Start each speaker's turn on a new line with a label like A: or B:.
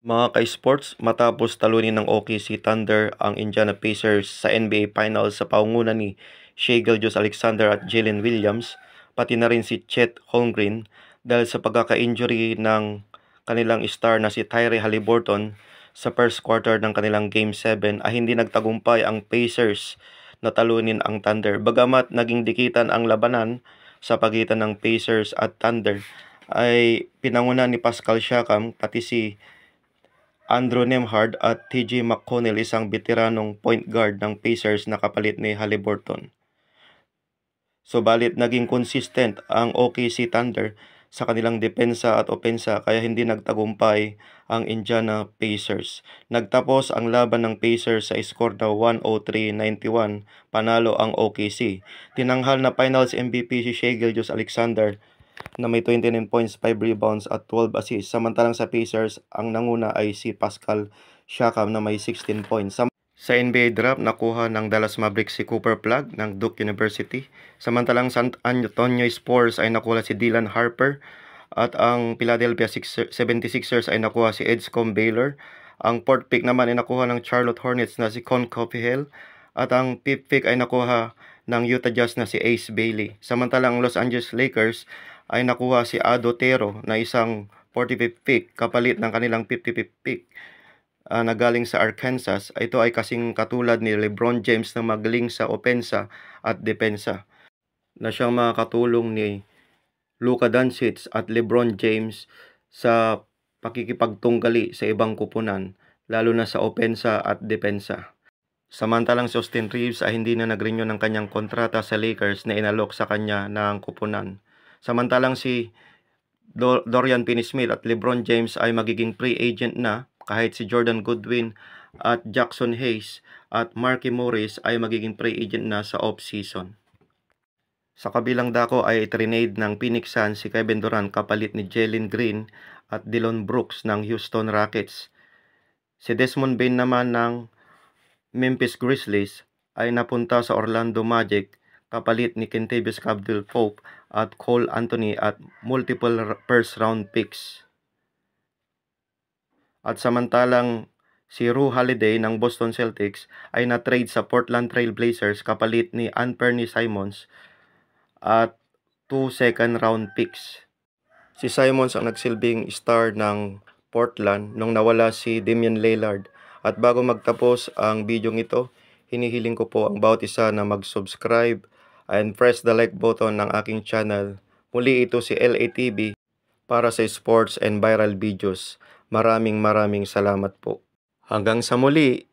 A: Mga ka-sports, matapos talunin ng OKC Thunder ang Indiana Pacers sa NBA Finals sa paungunan ni Shai Gilgeous-Alexander at Jalen Williams, pati na rin si Chet Holmgren dahil sa pagkaka-injury ng kanilang star na si Tyrese Haliburton sa first quarter ng kanilang Game 7 ay hindi nagtagumpay ang Pacers na talunin ang Thunder. Bagamat naging dikitan ang labanan sa pagitan ng Pacers at Thunder, ay pinanguna ni Pascal Siakam pati si Andrew Nembhard at TJ McConnell, isang veteranong point guard ng Pacers na kapalit ni Haliburton. Subalit naging consistent ang OKC Thunder sa kanilang depensa at opensa kaya hindi nagtagumpay ang Indiana Pacers. Nagtapos ang laban ng Pacers sa score na 103-91, panalo ang OKC. Tinanghal na Finals MVP si Shai Gilgeous-Alexander na may 29 points, 5 rebounds at 12 assists. Samantalang sa Pacers, ang nanguna ay si Pascal Siakam na may 16 points. Sa NBA draft, nakuha ng Dallas Mavericks si Cooper Flagg ng Duke University. Samantalang San Antonio Spurs ay nakuha si Dylan Harper at ang Philadelphia 76ers ay nakuha si Edscom Baylor. Ang fourth pick naman ay nakuha ng Charlotte Hornets na si Con Caulfield at ang fifth pick ay nakuha ng Utah Jazz na si Ace Bailey. Samantalang Los Angeles Lakers ay nakuha si Ado Tero na isang 45th pick kapalit ng kanilang 55th pick na galing sa Arkansas. Ito ay kasing katulad ni LeBron James na magaling sa opensa at depensa, na siyang makakatulong ni Luka Doncic at LeBron James sa pakikipagtunggali sa ibang kupunan, lalo na sa opensa at depensa. Samantalang si Austin Reeves ay hindi na nag-renew ng kanyang kontrata sa Lakers na inalok sa kanya ng kupunan. Samantalang si Dorian Finney-Smith at LeBron James ay magiging free agent na, kahit si Jordan Goodwin at Jackson Hayes at Markieff Morris ay magiging free agent na sa off-season. Sa kabilang dako ay trinade ng Phoenix Suns si Kevin Durant kapalit ni Jalen Green at Dillon Brooks ng Houston Rockets. Si Desmond Bane naman ng Memphis Grizzlies ay napunta sa Orlando Magic kapalit ni Kentavious Caldwell-Pope at Cole Anthony at multiple first round picks. At samantalang si Jrue Holiday ng Boston Celtics ay na-trade sa Portland Trail Blazers kapalit ni Anthony Simons at 2 second round picks. Si Simons ang nagsilbing star ng Portland nung nawala si Damian Lillard. At bago magtapos ang video ito, hinihiling ko po ang bawat isa na mag-subscribe and press the like button ng aking channel. Muli, ito si LATV para sa sports and viral videos. Maraming salamat po. Hanggang sa muli.